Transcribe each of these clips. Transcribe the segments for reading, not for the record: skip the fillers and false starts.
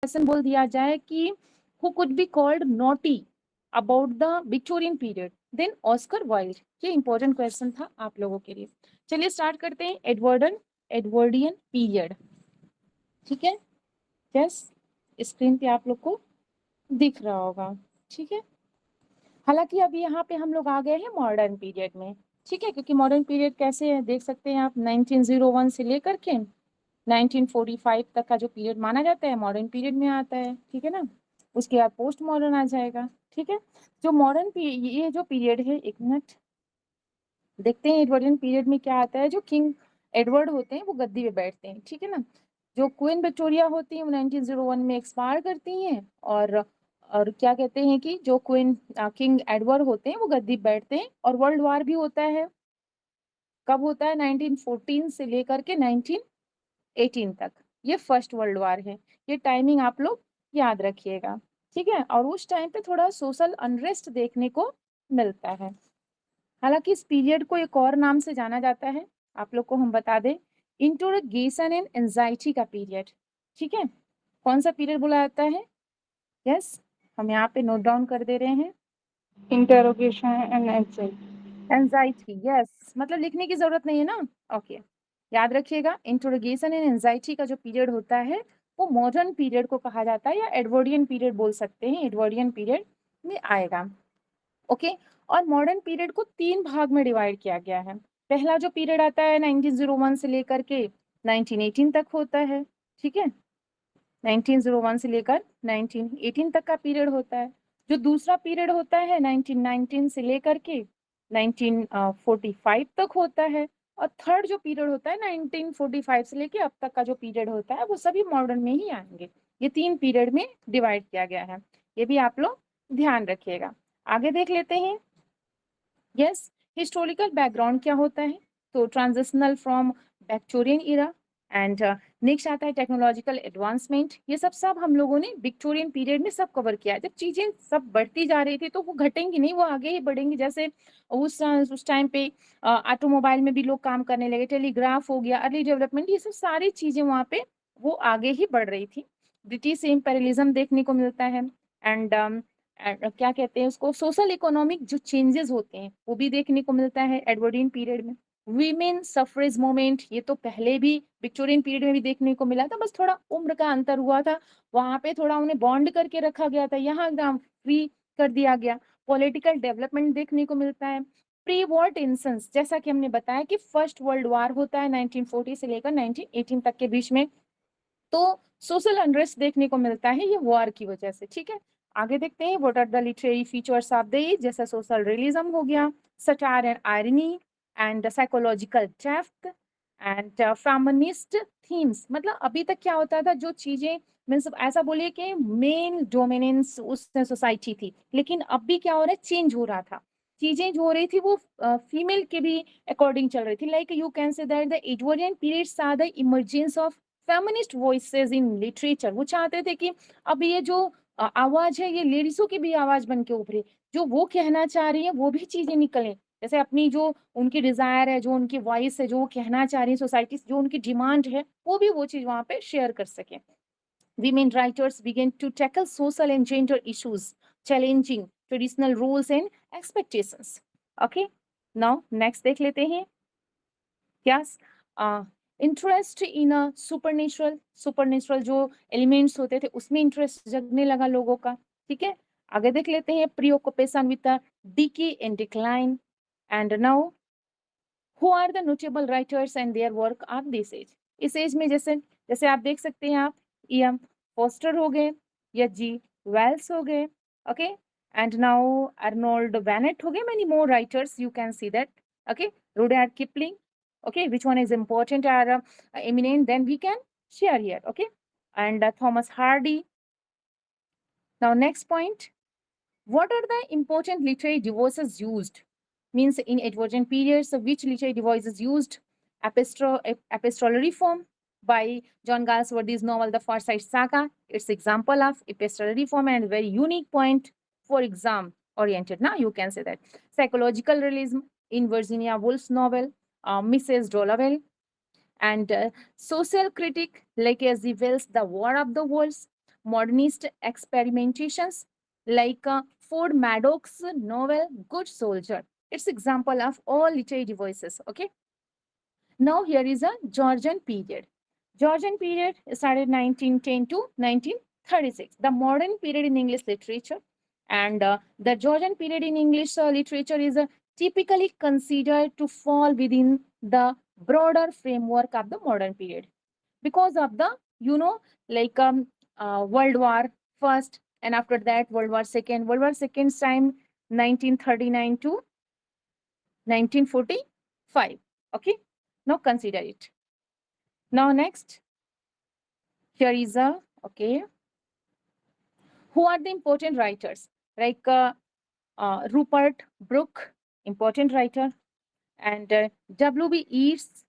Question बोल दिया जाए कि who could be called naughty about the Victorian period, then Oscar Wilde। ये इंपॉर्टेंट क्वेश्चन था आप लोगों के लिए। चलिए स्टार्ट करते हैं। एडवर्डियन पीरियड, ठीक है। यस, स्क्रीन पे आप लोग को दिख रहा होगा, ठीक है। हालांकि अभी यहाँ पे हम लोग आ गए हैं मॉडर्न पीरियड में, ठीक है, क्योंकि मॉडर्न पीरियड कैसे है देख सकते हैं आप, 1901 से लेकर के 1945 तक का जो पीरियड माना जाता है मॉडर्न पीरियड में आता है, ठीक है ना। उसके बाद पोस्ट मॉडर्न आ जाएगा, ठीक है। जो ये जो पीरियड है, एक मिनट देखते हैं एडवर्डियन पीरियड में क्या आता है। जो किंग एडवर्ड होते हैं वो गद्दी पे बैठते हैं, ठीक है ना। जो क्वीन विक्टोरिया होती है वो 1901 में एक्सपायर करती हैं, और क्या कहते हैं कि जो किंग एडवर्ड होते हैं वो गद्दी पे बैठते हैं। और वर्ल्ड वॉर भी होता है, कब होता है, 1914 से लेकर के 1918 तक, ये फर्स्ट वर्ल्ड वॉर है। ये टाइमिंग आप लोग याद रखिएगा, ठीक है। और उस टाइम पे थोड़ा सोशल अनरेस्ट देखने को मिलता है। हालांकि इस पीरियड को एक और नाम से जाना जाता है, आप लोग को हम बता दें, इंटरोगेशन एंड एंजाइटी का पीरियड, ठीक है। कौन सा पीरियड बोला जाता है? यस, हम यहाँ पे नोट डाउन कर दे रहे हैं, इंटरोगेशन एंड एंजाइटी। यस, मतलब लिखने की जरूरत नहीं है ना, ओके। याद रखिएगा, इंटरोगेशन एंड एंजाइटी का जो पीरियड होता है वो मॉडर्न पीरियड को कहा जाता है, या एडवर्डियन पीरियड बोल सकते हैं, एडवर्डियन पीरियड में आएगा, ओके। और मॉडर्न पीरियड को 3 भाग में डिवाइड किया गया है। पहला जो पीरियड आता है 1901 से लेकर के 1918 तक होता है, ठीक है। 1901 से लेकर 1918 तक का पीरियड होता है। जो दूसरा पीरियड होता है 1919 से लेकर के 1945 तक होता है। और थर्ड जो पीरियड होता है 1945 से लेके अब तक का जो पीरियड होता है वो सभी मॉडर्न में ही आएंगे। ये 3 पीरियड में डिवाइड किया गया है, ये भी आप लोग ध्यान रखिएगा। आगे देख लेते हैं। यस, हिस्टोरिकल बैकग्राउंड क्या होता है, तो transitional from Victorian era, and next आता है टेक्नोलॉजिकल एडवांसमेंट। ये सब हम लोगों ने विक्टोरियन पीरियड में सब कवर किया है। जब चीजें सब बढ़ती जा रही थी तो वो घटेंगी नहीं, वो आगे ही बढ़ेंगी। जैसे उस टाइम पे ऑटोमोबाइल में भी लोग काम करने लगे, टेलीग्राफ हो गया, अर्ली डेवलपमेंट, ये सब सारी चीजें वहाँ पे वो आगे ही बढ़ रही थी। ब्रिटिश इम्पेरियलिज्म देखने को मिलता है, एंड क्या कहते हैं उसको, सोशल इकोनॉमिक जो चेंजेस होते हैं वो भी देखने को मिलता है एडवर्डियन पीरियड में। वीमेन सफरेज मूवमेंट, ये तो पहले भी विक्टोरियन पीरियड में भी देखने को मिला था, बस थोड़ा उम्र का अंतर हुआ था, वहां पे थोड़ा उन्हें बॉन्ड करके रखा गया था, यहाँ एकदम फ्री कर दिया गया। पॉलिटिकल डेवलपमेंट देखने को मिलता है। प्री वॉर टेंशंस, जैसा कि हमने बताया कि फर्स्ट वर्ल्ड वॉर होता है 1940 से लेकर 1918 तक के बीच में, तो सोशल अनरेस्ट देखने को मिलता है ये वॉर की वजह से, ठीक है। आगे देखते हैं, what are the literary features of the age, जैसा सोशल रियलिज्म हो गया, satire and irony, and psychological depth, and feminist themes. मतलब अभी तक क्या होता था, जो चीजें मीन्स ऐसा बोलिए कि मेन डोमिनेंस उस सोसाइटी थी, लेकिन अब भी क्या हो रहा है, चेंज हो रहा था। चीजें जो हो रही थी वो फीमेल के भी अकॉर्डिंग चल रही थी। Like you can say that the Edwardian period saw the emergence of feminist voices in literature. वो चाहते थे कि अब ये जो आवाज है ये लेडीजों की भी आवाज बन के उभरे, जो वो कहना चाह रही है वो भी चीजें निकलें, जैसे अपनी जो उनकी डिजायर है, जो उनकी वॉइस है, जो वो कहना चाह रही है सोसाइटी, जो उनकी डिमांड है, वो भी वो चीज वहां पे शेयर कर सके। Women writers began to tackle social and gender issues, challenging traditional roles and expectations. Okay, now next देख लेते हैं। Yes, इंटरेस्ट इन सुपरनेचुरल जो एलिमेंट्स होते थे उसमें इंटरेस्ट जगने लगा लोगों का, ठीक है। आगे देख लेते हैं, preoccupation with the decay and decline, and now who are the notable writers and their work of this age. इस एज में जैसे जैसे आप देख सकते हैं, आप E.M. फोस्टर हो गए, या जी वेल्स हो गए, okay, and now Arnold Bennett हो गए, many more writers you can see that, okay, Rudyard Kipling, okay, which one is important or eminent, then we can share here, okay, and Thomas Hardy. Now next point, what are the important literary devices used, means in Edwardian periods, which literary devices used? Epistolary form by John Galsworthy's novel The Forsyte Saga, it's example of epistolary form and very unique point for exam oriented. Now you can say that. Psychological realism in Virginia Woolf's novel Mrs. Dalloway, and social critic like as the Wells, The War of the Worlds. modernist experimentations like Ford Maddox's novel Good Soldier. It's example of all literary devices. Okay. Now here is a Georgian period. Georgian period started 1910 to 1936. The modern period in English literature, and the Georgian period in English literature is typically considered to fall within the broader framework of the modern period because of the like World War First, and after that World War Second time 1939 to 1945. Okay, now consider it. Now next, here is a okay. Who are the important writers? Like Rupert Brooke, important writer, and W.B. Yeats.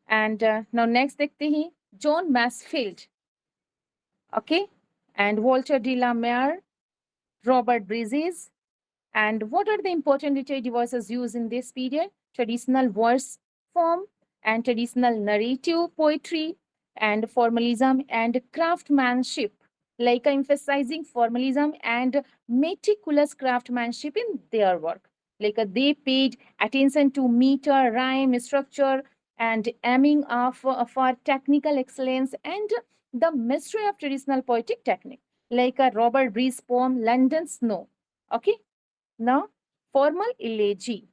And now next देखते हैं John Masefield, okay, and Walter de la Mare, Robert Bridges. And what are the important literary devices used in this period? Traditional verse form and traditional narrative poetry and formalism and craftsmanship, like emphasizing formalism and meticulous craftsmanship in their work. Like they paid attention to meter, rhyme, structure, and aiming for technical excellence and the mystery of traditional poetic technique, like a Robert Bridges poem, London Snow. Okay. Now, formal elegy.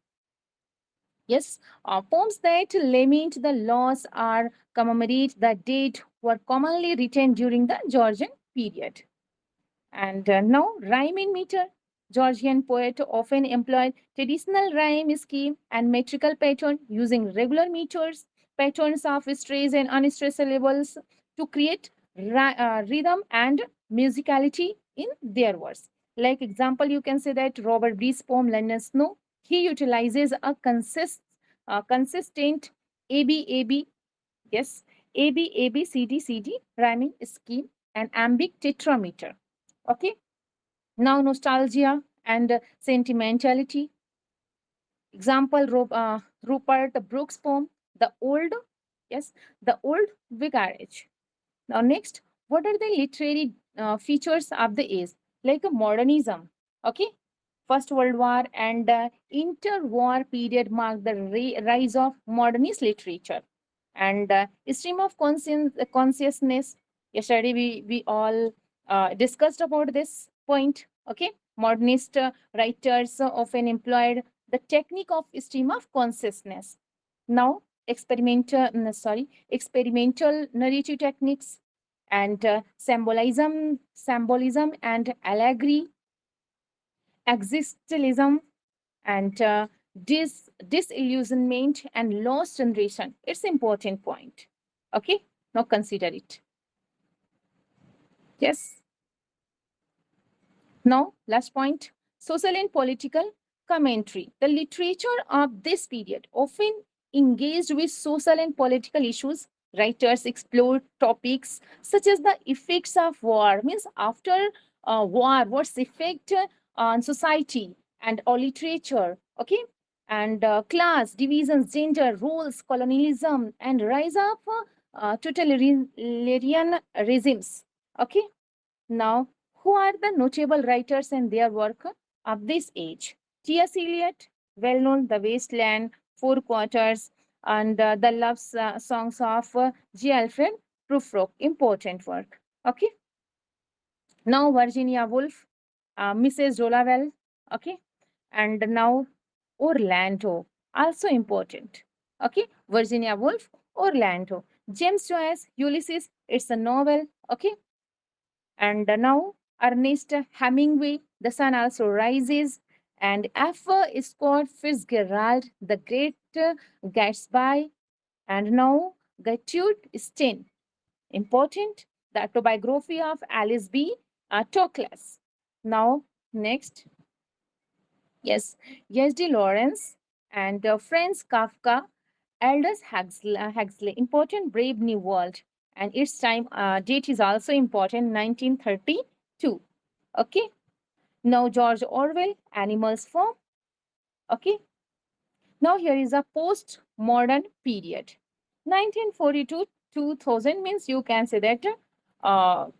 Yes, poems that lament the loss or commemorate the dead were commonly written during the Georgian period. And now, rhyme in meter. Georgian poet often employed traditional rhyme scheme and metrical pattern using regular meters, patterns of stressed and unstressed syllables to create rhythm and musicality in their words. Like example, you can say that Robert Bridges' poem London Snow, he utilizes a consistent ABAB, yes, ABABCDCD rhyming scheme and iambic tetrameter. Okay. Now nostalgia and sentimentality. Example, Rupert Brooke's poem, The Old, yes, The Old Vicarage. Now next, what are the literary features of the age? Like modernism, okay? First World War and interwar period marked the rise of modernist literature and stream of consciousness. Yesterday we all discussed about this point. Okay, modernist writers often employed the technique of stream of consciousness. Now experimental narrative techniques and symbolism and allegory, existentialism and disillusionment and lost generation. It's important point. Okay, now consider it. Yes. Now, last point, social and political commentary. The literature of this period often engaged with social and political issues. Writers explored topics such as the effects of war, means after war, what's effect on society and or literature, okay? And class, divisions, gender, roles, colonialism, and rise of totalitarian regimes, okay? Now, who are the notable writers and their work of this age? T.S. Eliot, well known, The Waste Land, Four Quarters, and the love songs of G. Alfred Prufrock, important work. Okay. Now, Virginia Woolf, Mrs. Dalloway, okay. And now, Orlando, also important. Okay. Virginia Woolf, Orlando. James Joyce, Ulysses, it's a novel. Okay. And now Ernest Hemingway, The Sun Also Rises, and F. Scott Fitzgerald, The Great Gatsby, and now Gertrude Stein. Important, the autobiography of Alice B. Toklas. Now, next, yes, S.D. Lawrence and Franz Kafka, Aldous Huxley, important Brave New World, and its time date is also important, 1932. Okay. Now George Orwell, Animals Farm. Okay. Now here is a post-modern period. 1942 2000 means you can say that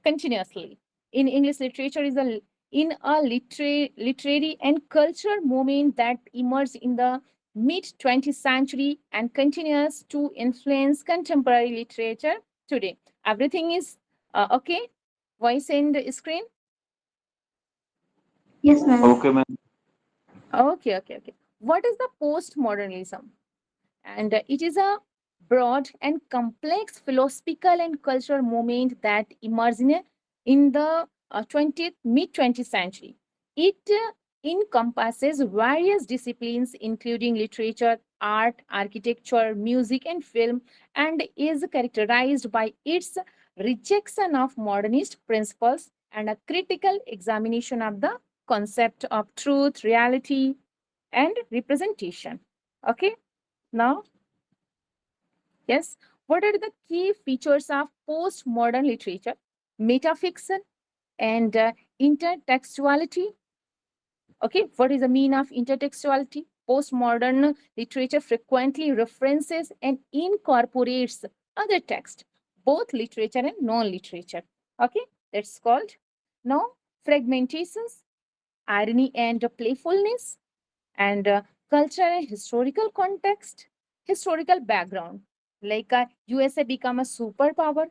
continuously. In English literature is a literary and cultural movement that emerged in the mid 20th century and continues to influence contemporary literature today. Everything is okay? Voice and screen? Yes, ma'am. Okay, ma'am. Okay. What is the postmodernism? And it is a broad and complex philosophical and cultural movement that emerged in the 20th, mid 20th century. It encompasses various disciplines, including literature, art, architecture, music, and film, and is characterized by its rejection of modernist principles and a critical examination of the concept of truth, reality, and representation. Okay, now, yes, what are the key features of postmodern literature? Metafiction and intertextuality. Okay, what is the mean of intertextuality? Postmodern literature frequently references and incorporates other text, both literature and non-literature. Okay, that's called. Now, fragmentations, irony and playfulness, and cultural and historical context, historical background. Like USA become a superpower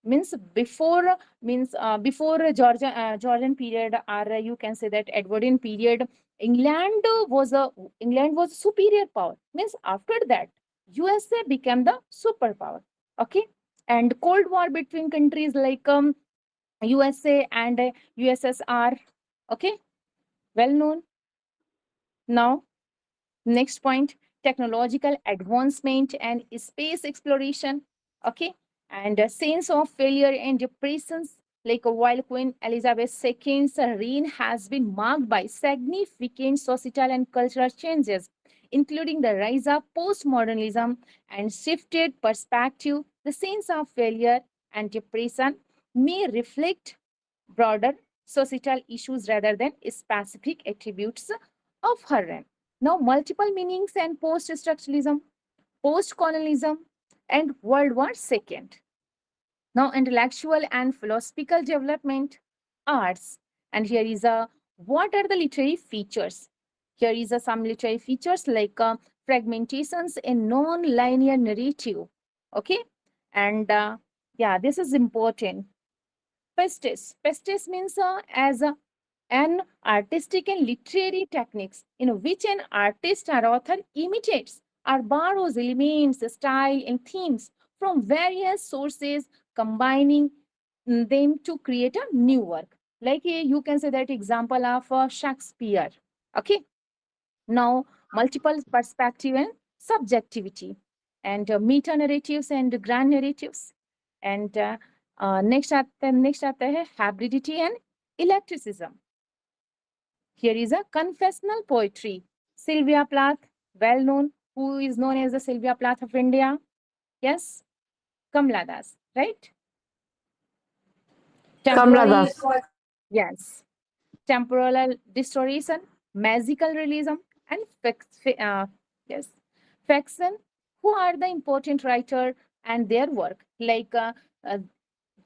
means before Georgian period, or you can say that Edwardian period, England was superior power. Means after that, USA became the superpower. Okay, and Cold War between countries like USA and USSR. Okay, well known. Now, next point, technological advancement and space exploration. Okay. And a sense of failure and depressions, like while Queen Elizabeth II's reign has been marked by significant societal and cultural changes, including the rise of postmodernism and shifted perspective, the sense of failure and depression may reflect broader societal issues rather than specific attributes of her reign. Now, multiple meanings and post-structuralism, post-colonialism, and World War II. Now, intellectual and philosophical development, arts. And here is a what are the literary features? Here is a some literary features like fragmentations in non-linear narrative. Okay, and yeah, this is important. Pestis. Pestis means as an artistic and literary techniques in which an artist or author imitates or borrows elements, style, and themes from various sources, combining them to create a new work. Like you can say that example of Shakespeare. Okay. Now, multiple perspective and subjectivity, and meta narratives and grand narratives, and next आता है hybridity and eclecticism. Here is a confessional poetry. Sylvia Plath, well known, who is known as the Sylvia Plath of India. Yes, Kamla Das, right? Kamla Temporary, Das. yes, temporal distortion, magical realism, and yes, fiction. Who are the important writer and their work? Like uh,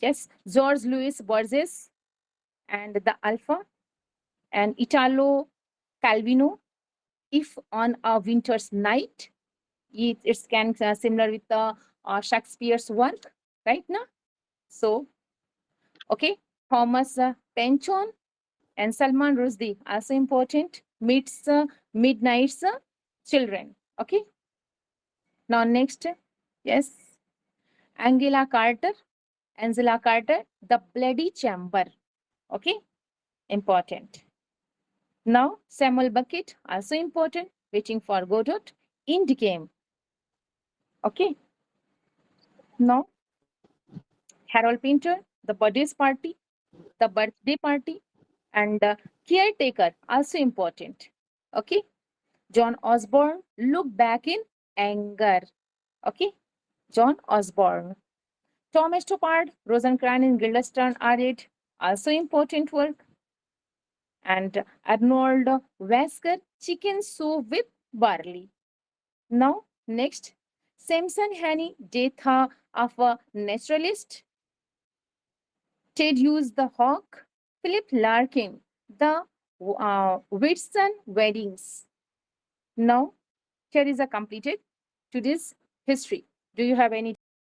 yes, George Louis Borges and the Alpha, and Italo Calvino. If on a winter's night, it's can similar with the Shakespeare's work, right now. So, okay, Thomas Pynchon and Salman Rushdie, also important, meets Midnight's Children. Okay, now next, yes, Angela Carter, Angela Carter, The Bloody Chamber. Okay, important. Now, Samuel Beckett, also important, Waiting for Godot, End Game. Okay, now Harold Pinter, The Buddhist Party, The Birthday Party, and Caretaker, also important. Okay, John Osborne, Look Back in Anger. Okay, John Osborne. Thomas Stoppard, Rosencrantz and Guildenstern are it, also important work. And Arnold Wesker, Chicken Soup with Barley. Now, next, Samson Hanny, Death of a Naturalist. Ted Hughes the Hawk, Philip Larkin, the Whitsun weddings. Now, here is a completed today's history. Do you have any